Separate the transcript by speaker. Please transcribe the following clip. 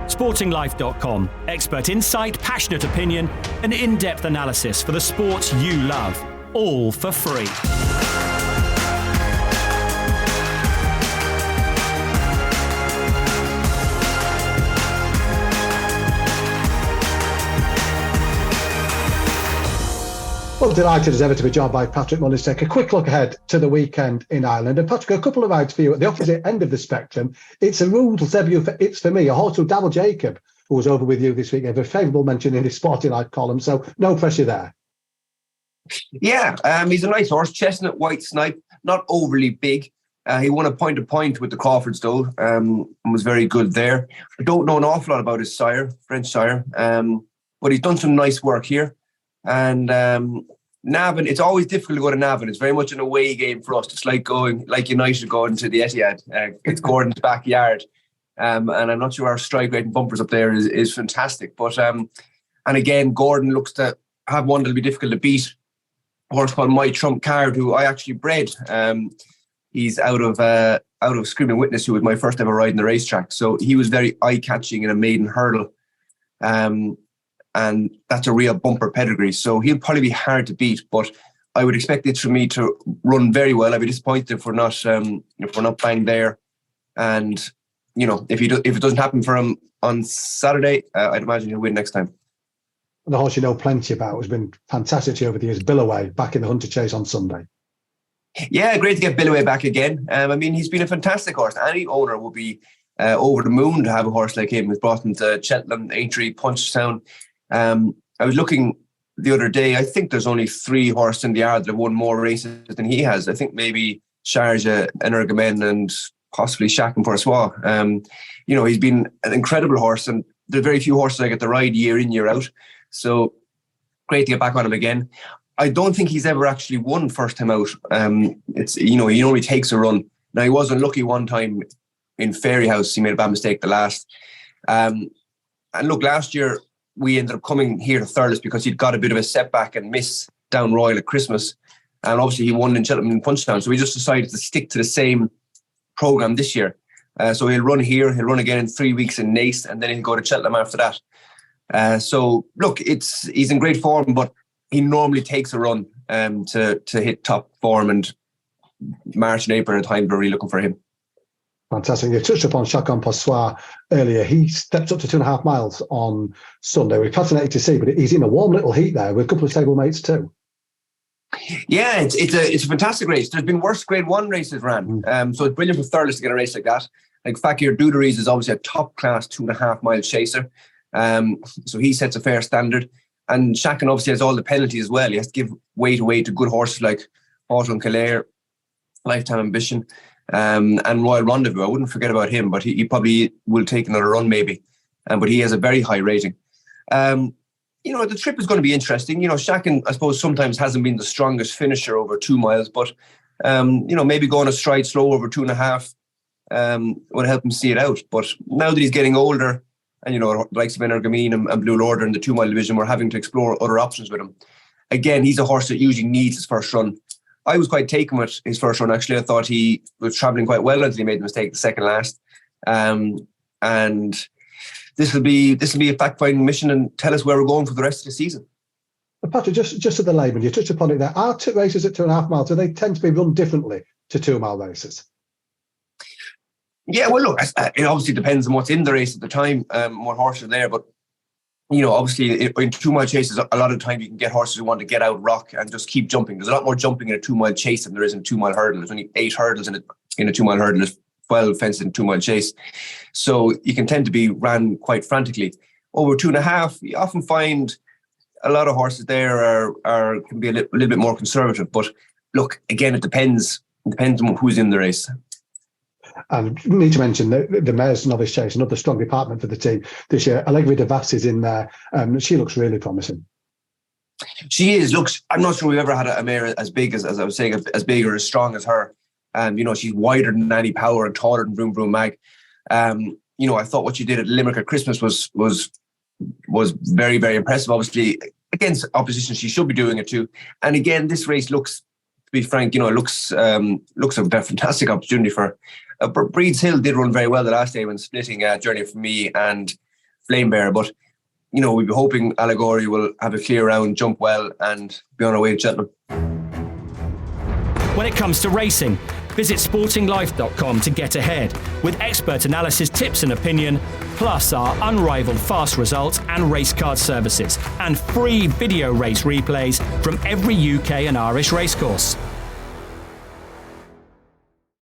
Speaker 1: Sportinglife.com. Expert insight, passionate opinion, and in-depth analysis for the sports you love. All for free.
Speaker 2: Well, delighted as ever to be joined by Patrick Mullins to take a quick look ahead to the weekend in Ireland. And Patrick, a couple of rides for you at the opposite end of the spectrum. It's a rules debut for me, a horse with Davil Jacob, who was over with you this week, gave a favourable mention in his Sporting Life column, so no pressure there.
Speaker 3: Yeah, he's a nice horse, chestnut white snipe, not overly big. He won a point-to-point with the Crawfords though, and was very good there. I don't know an awful lot about his sire, French sire, but he's done some nice work here. And Navan, it's always difficult to go to Navan. It's very much an away game for us. It's like United going to the Etihad. It's Gordon's backyard. And I'm not sure our strike rate and bumpers up there is fantastic. But and again, Gordon looks to have one that'll be difficult to beat. A horse called My Trump Card, who I actually bred. He's out of Screaming Witness, who was my first ever ride in the racetrack. So he was very eye-catching in a maiden hurdle. And that's a real bumper pedigree. So he'll probably be hard to beat, but I would expect it for me to run very well. I'd be disappointed if we're not bang there. And, if it doesn't happen for him on Saturday, I'd imagine he'll win next time.
Speaker 2: And the horse you know plenty about has been fantastic to you over the years, Billaway, back in the Hunter Chase on Sunday.
Speaker 3: Yeah, great to get Billaway back again. He's been a fantastic horse. Any owner will be over the moon to have a horse like him. He's brought him to Cheltenham, Aintree, Punchestown. I was looking the other day, I think there's only 3 horses in the yard that have won more races than he has. I think maybe Sharjah, Energumen and possibly Shack and Poursois. He's been an incredible horse, and there are very few horses I get to ride year in, year out. So great to get back on him again. I don't think he's ever actually won first time out. He only takes a run. Now, he was unlucky one time in Fairyhouse. He made a bad mistake the last. And look, last year, we ended up coming here to Thurles because he'd got a bit of a setback and miss down Royal at Christmas. And obviously he won in Cheltenham and Punchestown. So we just decided to stick to the same programme this year. So he'll run here, he'll run again in 3 weeks in Naas, and then he'll go to Cheltenham after that. So look, he's in great form, but he normally takes a run to hit top form, and March and April are the time we're really looking for him.
Speaker 2: Fantastic. You touched upon Chacun Poursois earlier. He stepped up to 2.5 miles on Sunday. We're fascinated to see, but he's in a warm little heat there with a couple of stablemates too.
Speaker 3: Yeah, it's a fantastic race. There's been worse Grade 1 races ran. So it's brilliant for Thurles to get a race like that. Like Fakir Dudaries is obviously a top class 2.5 mile chaser. So he sets a fair standard. And Chacun obviously has all the penalties as well. He has to give weight away to good horses like Autumn Kildare, Lifetime Ambition. And Royal Rendezvous, I wouldn't forget about him, but he probably will take another run maybe. But he has a very high rating. The trip is going to be interesting. Chacun, I suppose, sometimes hasn't been the strongest finisher over 2 miles, but, maybe going a stride slow over 2.5 would help him see it out. But now that he's getting older, and, the likes of Energumen and Blue Lord in the 2 mile division, we're having to explore other options with him. Again, he's a horse that usually needs his first run. I was quite taken with his first run, actually. I thought he was travelling quite well until he made the mistake the second last. And this will be a fact-finding mission and tell us where we're going for the rest of the season.
Speaker 2: Patrick, just to the layman, you touched upon it there. Are races at 2.5 miles, do they tend to be run differently to 2 mile races?
Speaker 3: Yeah, well, look, it obviously depends on what's in the race at the time, what horses are there. But, obviously in 2 mile chases, a lot of the time you can get horses who want to get out, rock, and just keep jumping. There's a lot more jumping in a 2 mile chase than there is in a 2 mile hurdle. There's only 8 hurdles in a 2 mile hurdle. There's 12 fences in a 2 mile chase. So you can tend to be ran quite frantically. Over 2.5, you often find a lot of horses there can be a little bit more conservative. But look, again, it depends on who's in the race.
Speaker 2: And we need to mention the Mayor's Novice Chase, another strong department for the team this year. Allegra de Vass is in there. She looks really promising.
Speaker 3: She is. Looks. I'm not sure we've ever had a mare as big as I was saying, as big or as strong as her. She's wider than Nanny Power and taller than Vroom Vroom Mag. I thought what she did at Limerick at Christmas was very, very impressive. Obviously, against opposition, she should be doing it too. And again, this race looks, to be frank, looks a fantastic opportunity for her. Breeds Hill did run very well the last day when splitting Journey for Me and flame bearer. But, you know, we'd be hoping Allegory will have a clear round, jump well, and be on our way to Cheltenham.
Speaker 1: When it comes to racing, visit sportinglife.com to get ahead with expert analysis, tips and opinion, plus our unrivaled fast results and race card services, and free video race replays from every UK and Irish racecourse.